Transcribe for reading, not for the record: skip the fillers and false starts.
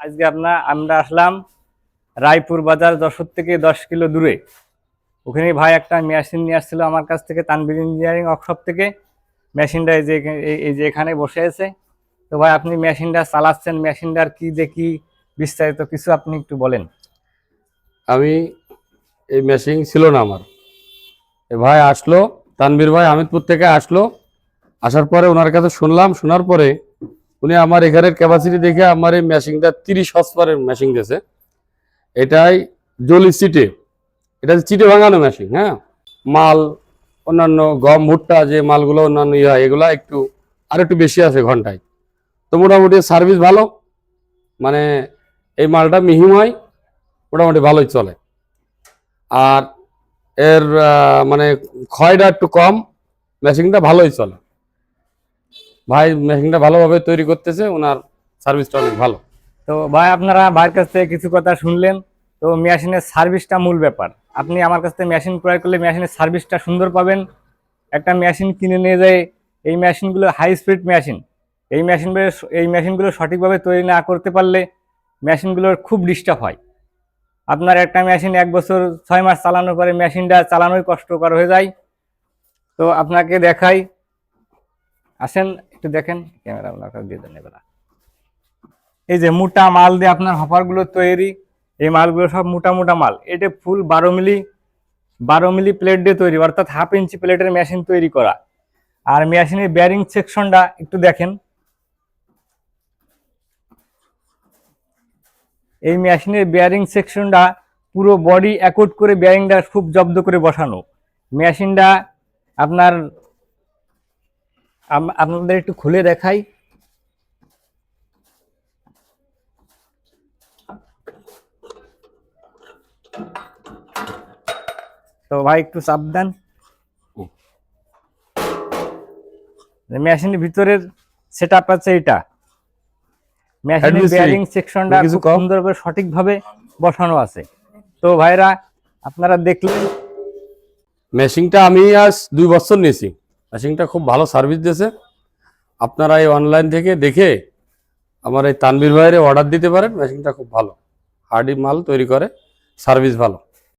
আজকে আমরা আসলাম রায়পুর বাজার, যশোর থেকে 10 কিলো দূরে। ওখানে ভাই একটা মেশিন নিয়ে আসছিল আমার কাছ থেকে, তানভীর ইঞ্জিনিয়ারিং ওয়ার্কশপ থেকে। মেশিনটা এই যে এখানে বসে আছে। তো ভাই আপনি মেশিনটা চালাচ্ছেন, মেশিনটার কি দেখি বিস্তারিত কিছু আপনি একটু বলেন। আমি এই মেশিন ছিল না আমার, এ ভাই আসলো, তানভীর ভাই আমিরপুর থেকে আসলো। আসার পরে ওনার কাছে শুনলাম, শোনার পরে উনি আমার এখানের ক্যাপাসিটি দেখে আমার এই মেশিনটা 30 হর্সপাওয়ারের মেশিন দিয়েছে। এটাই জলি চিটে, এটা চিটে ভাঙানো মেশিন। হ্যাঁ, মাল অন্যান্য গম ভুট্টা যে মালগুলো অন্যান্য হয় এগুলা আর একটু বেশি আছে ঘন্টায়। তো মোটামুটি সার্ভিস ভালো, মানে এই মালটা মিহিম হয়, মোটামুটি ভালোই চলে। আর এর মানে ক্ষয়টা একটু কম, মেশিনটা ভালোই চলে। ভাই মেশিনটা ভালোভাবে তৈরি করতেছে, ওনার সার্ভিসটা অনেক ভালো। তো ভাই আপনারা ভাইয়ের কাছ থেকে কিছু কথা শুনলেন। তো মেশিনের সার্ভিসটা মূল ব্যাপার। আপনি আমার কাছ থেকে মেশিন ক্রয় করলে মেশিনের সার্ভিসটা সুন্দর পাবেন। একটা মেশিন কিনে নিয়ে যায়, এই মেশিনগুলো হাই স্পিড মেশিন। এই মেশিনগুলো সঠিকভাবে তৈরি না করতে পারলে মেশিনগুলোর খুব ডিস্টার্ব হয়। আপনার একটা মেশিন 1 বছর 6 মাস চালানোর পরে মেশিনটা চালানোই কষ্টকর হয়ে যায়। তো আপনাকে দেখাই, আসেন একটু দেখেন, ক্যামেরা আপনাকে দিয়ে দেন এবার। এই যে মোটা মাল দিয়ে আপনার হপারগুলো তৈরি, এই মালগুলো সব মোটা মোটা মাল। এটা ফুল 12 মিলি প্লেট দিয়ে তৈরি, অর্থাৎ হাফ ইঞ্চি প্লেটের মেশিন তৈরি করা। আর মেশিনের বেয়ারিং সেকশনটা একটু দেখেন। এই মেশিনের বেয়ারিং সেকশনটা পুরো বডি অ্যাকর্ড করে বেয়ারিংটা খুব জব্দ করে বসানো। মেশিনটা আপনাদের একটু খুলে দেখাই। তো ভাই একটু চাপ দেন। মেশিনের ভিতরের সেট আপ আছে এটা। মেশিনের বেয়ারিং সেকশনটা খুব সুন্দরভাবে সঠিকভাবে বসানো আছে। তো ভাইরা আপনারা দেখলেন মেশিনটা আমি আজ 2 বছর নিয়েছি। মেশিনটা খুব ভালো সার্ভিস দিয়েছে। আপনারা এই অনলাইন থেকে দেখে আমার এই তানভীর ভাইয়ের অর্ডার দিতে পারেন। মেশিনটা খুব ভালো, হার্ডি মাল তৈরি করে, সার্ভিস ভালো।